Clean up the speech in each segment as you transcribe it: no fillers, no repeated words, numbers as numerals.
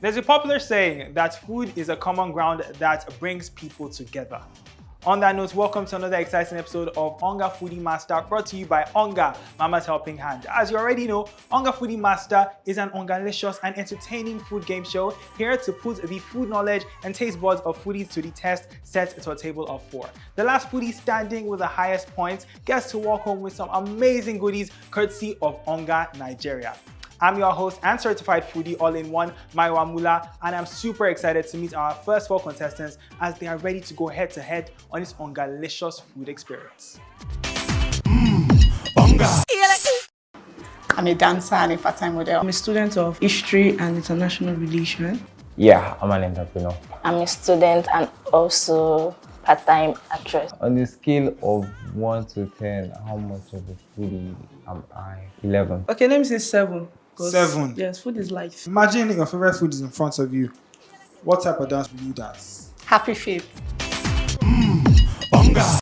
There's a popular saying that food is a common ground that brings people together. On that note, welcome to another exciting episode of Onga Foodie Master, brought to you by Onga, Mama's Helping Hand. As you already know, Onga Foodie Master is an Ongalicious and entertaining food game show here to put the food knowledge and taste buds of foodies to the test, set to a table of 4. The last foodie standing with the highest points gets to walk home with some amazing goodies courtesy of Onga Nigeria. I'm your host and certified foodie all-in-one, Maiwa Mula, and I'm super excited to meet our first 4 contestants as they are ready to go head-to-head on this Ongalicious food experience. Onga. I'm a dancer and a part-time model. I'm a student of History and International Relations. Yeah, I'm an entrepreneur. I'm a student and also part-time actress. On the scale of 1 to 10, how much of a foodie am I? 11. Okay, let me say 7. 7. Yes, food is life. Imagine your favorite food is in front of you. What type of dance will you dance? Happy Feet. Onga.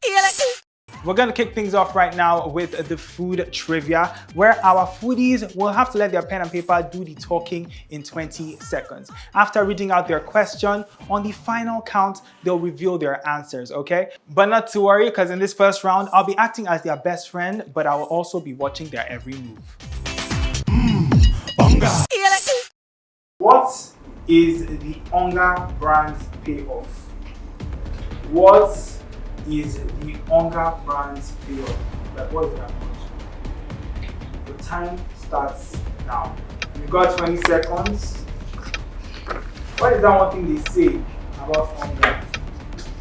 We're going to kick things off right now with the food trivia, where our foodies will have to let their pen and paper do the talking in 20 seconds. After reading out their question, on the final count, they'll reveal their answers, okay? But not to worry, because in this first round, I'll be acting as their best friend, but I will also be watching their every move. Onga. What is the Onga brand's payoff? What is the Onga brand's payoff? Like, what is that? The time starts now. You've got 20 seconds. What is that one thing they say about Onga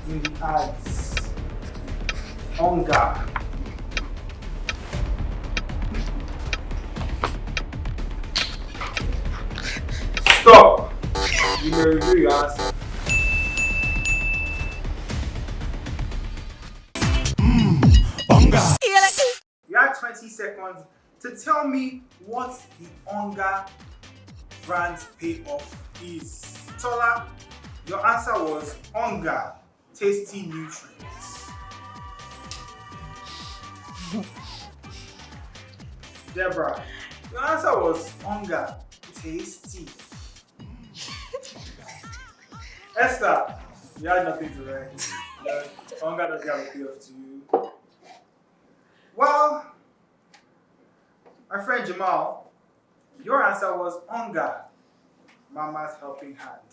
in the ads? Onga. Stop! You may review your answer. Onga. You have 20 seconds to tell me what the Onga brand's payoff is. Tola, your answer was Onga, tasty nutrients. Deborah, your answer was Onga, tasty. Esther, you had nothing to write. Onga doesn't have a payoff to you. Well, my friend Jamal, your answer was Onga, Mama's Helping Hand.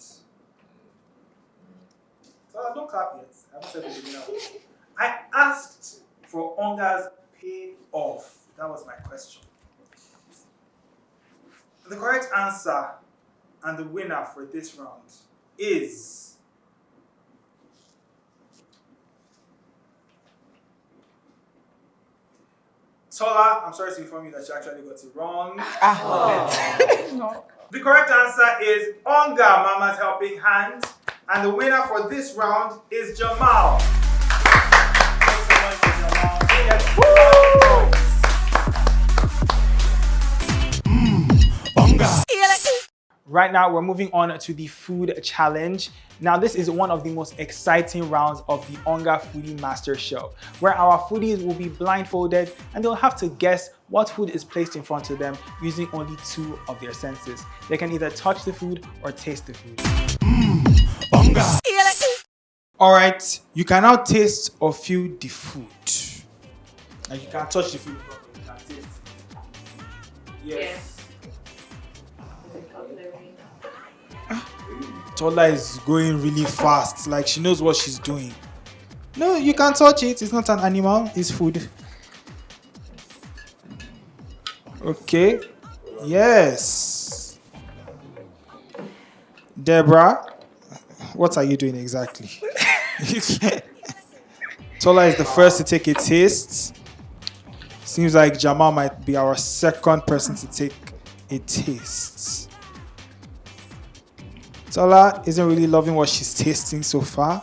So don't clap yet. I haven't said anything else. I asked for Onga's payoff. That was my question. The correct answer and the winner for this round is Tola. I'm sorry to inform you that you actually got it wrong. No. The correct answer is Onga, Mama's Helping Hand. And the winner for this round is Jamal. Thanks so much for Jamal. Yes. Onga. Right now, we're moving on to the food challenge. Now, this is one of the most exciting rounds of the Onga Foodie Master show, where our foodies will be blindfolded and they'll have to guess what food is placed in front of them using only 2 of their senses. They can either touch the food or taste the food. Onga. All right, you can now taste or feel the food. Like, you can touch the food, you can taste it. Yes. Tola is going really fast, like she knows what she's doing. No, you can't touch it. It's not an animal, it's food. Okay. Yes. Deborah, what are you doing exactly? Tola is the first to take a taste. Seems like Jamal might be our second person to take a taste. Tola isn't really loving what she's tasting so far.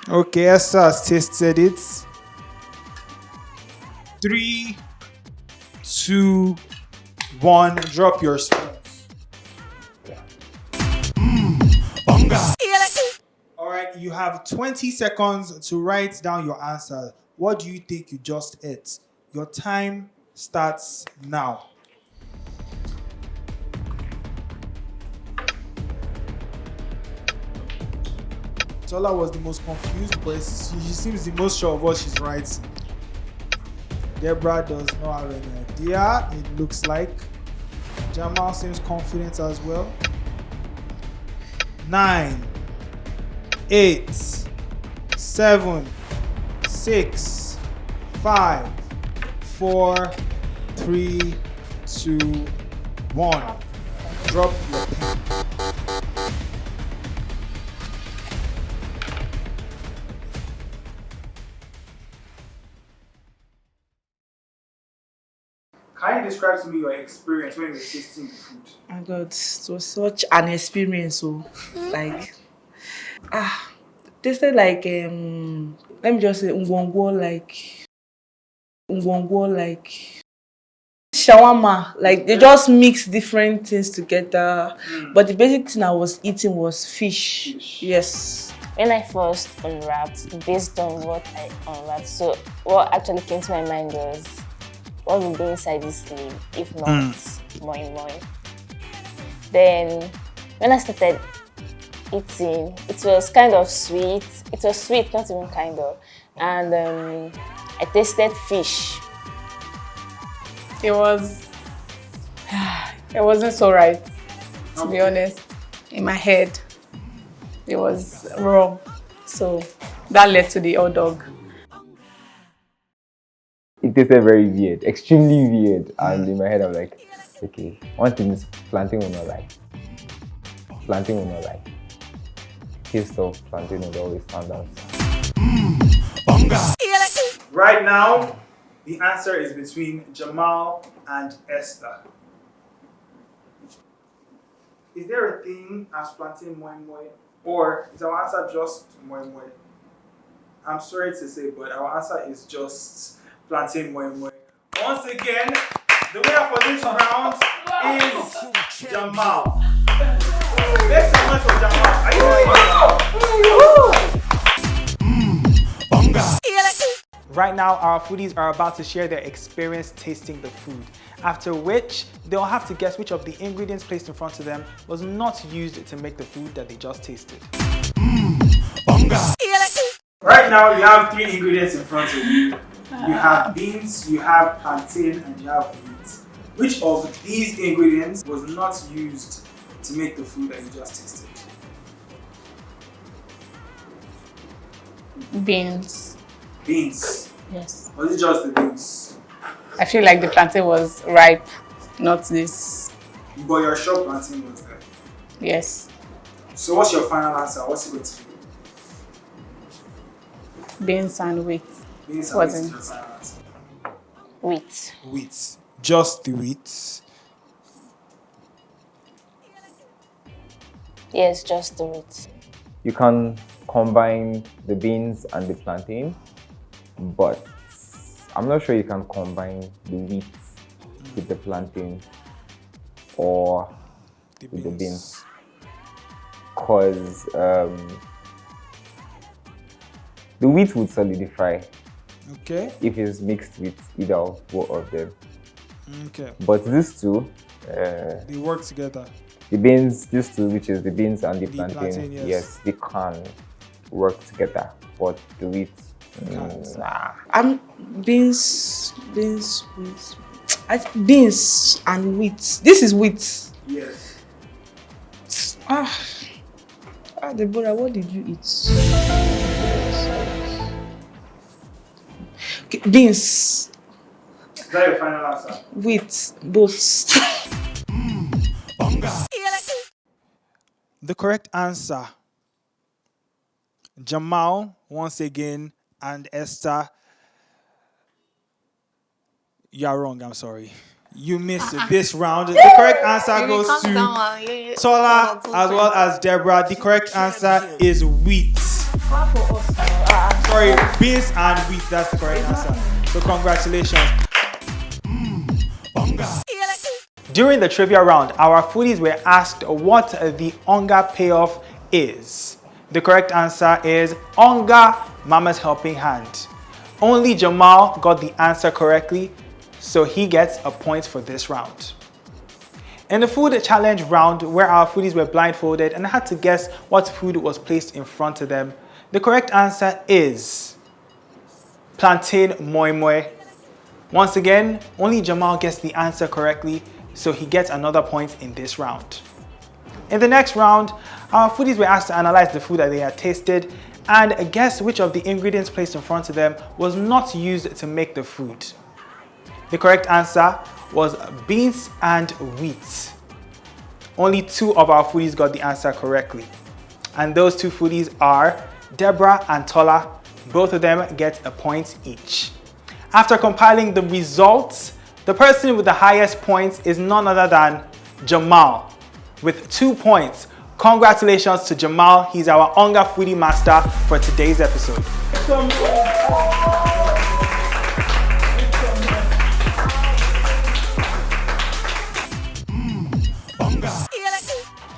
Okay, Esther has tasted it. 3, 2, 1. Drop your spoons. Onga. All right, you have 20 seconds to write down your answer. What do you think you just ate? Your time starts now. Tola was the most confused, but she seems the most sure of what she's writing. Deborah does not have any idea, it looks like. Jamal seems confident as well. 9, 8, 7, 6, 5, 4, 3, 2, 1. Drop your pen. Can you describe to me your experience when you were tasting the food? My God, it was such an experience. So, like, tasted like let me just say ungwongwo, like shawarma. Like they just mix different things together. But the basic thing I was eating was fish. Yes. When I first unwrapped, based on what I unwrapped, so what actually came to my mind was what will be inside this thing, if not moi. Then when I started eating, it was kind of sweet. It was sweet, not even kind of. And I tasted fish. It wasn't so right, to be honest. In my head, it was wrong. So that led to the hot dog. It tasted very weird, extremely weird. And in my head, I was like, okay, one thing is plantain will not like. Plantain will not like. Taste of plantain will always stand out. Onga. Right now, the answer is between Jamal and Esther. Is there a thing as plantain moi moi, or is our answer just moi moi? I'm sorry to say, but our answer is just plantain moi moi. Once again, the winner for this round is Jamal. Make some noise for Jamal. Are you ready? Onga. Right now, our foodies are about to share their experience tasting the food, after which they'll have to guess which of the ingredients placed in front of them was not used to make the food that they just tasted. Onga. Right now, you have 3 ingredients in front of you. You have beans, you have plantain, and you have wheat. Which of these ingredients was not used to make the food that you just tasted? Beans. Beans. Yes. Was it just the beans? I feel like the plantain was ripe, not this. But you're sure plantain was there. Yes. So what's your final answer? What's it going to be? Beans and wheat. Beans and wheat is Wasn't. your final answer. Wheat. Wheat. Just the wheat. Yes, just the wheat. You can combine the beans and the plantain, but I'm not sure you can combine the wheat with the plantain or with the beans, because the wheat would solidify Okay. if it's mixed with either of both of them. Okay. But these two, They work together. the beans, these two, which is the beans and the The plantain, yes. yes, they can work together. But the wheat, Can't. nah. Beans and wheat. This is wheat. Yes. Deborah, what did you eat? Okay, beans, Is that your final answer? wheat, both. Onga. The correct answer, Jamal, once again, and Esther, you're wrong, I'm sorry. You missed this round. The correct answer goes to Tola as well as Deborah. The correct answer is wheat. Sorry, beans and wheat, that's the correct answer. So congratulations. Onga. During the trivia round, our foodies were asked what the Onga payoff is. The correct answer is Onga, Mama's Helping Hand. Only Jamal got the answer correctly, so he gets a point for this round. In the food challenge round, where our foodies were blindfolded and had to guess what food was placed in front of them, the correct answer is plantain moi moi. Once again, only Jamal gets the answer correctly, so he gets another point in this round. In the next round, our foodies were asked to analyze the food that they had tasted and guess which of the ingredients placed in front of them was not used to make the food. The correct answer was beans and wheat. Only 2 of our foodies got the answer correctly. And those 2 foodies are Deborah and Tola. Both of them get a point each. After compiling the results, the person with the highest points is none other than Jamal with 2 points. Congratulations to Jamal. He's our Onga Foodie Master for today's episode.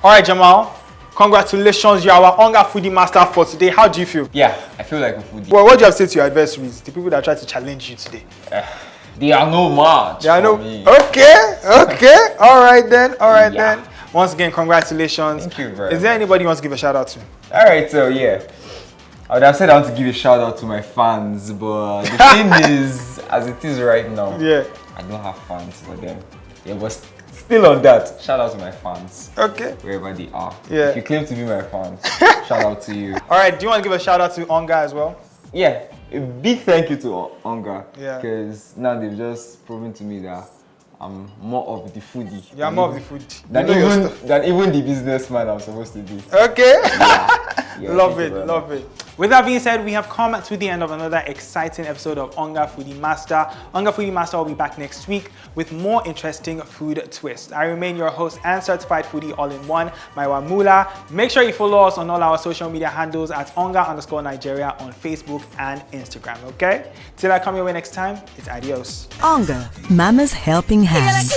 All right, Jamal. Congratulations, you're our Onga Foodie Master for today. How do you feel? Yeah, I feel like a foodie. Well, what do you have to say to your adversaries, the people that try to challenge you today? They are no match. They are no. for me. Okay. All right then. Once again, congratulations. Thank you very Is there anybody you want to give a shout out to? All right, so yeah, I would have said I want to give a shout out to my fans, but the thing is, as it is right now, Yeah. I don't have fans for them. Yeah, but still on that, shout out to my fans. Okay. Wherever they are. Yeah. If you claim to be my fans, shout out to you. All right. Do you want to give a shout out to Onga as well? Yeah, a big thank you to Onga. Yeah. Because now they've just proven to me that I'm more of the foodie. Yeah, more of the food. Than even the businessman I'm supposed to be. Okay. Yeah, Love it. With that being said, we have come to the end of another exciting episode of Onga Foodie Master. Onga Foodie Master will be back next week with more interesting food twists. I remain your host and certified foodie all-in-one, Maiwa Mula. Make sure you follow us on all our social media handles at Onga_Nigeria on Facebook and Instagram, okay? Till I come your way next time, it's adios. Onga, Mama's helping hand.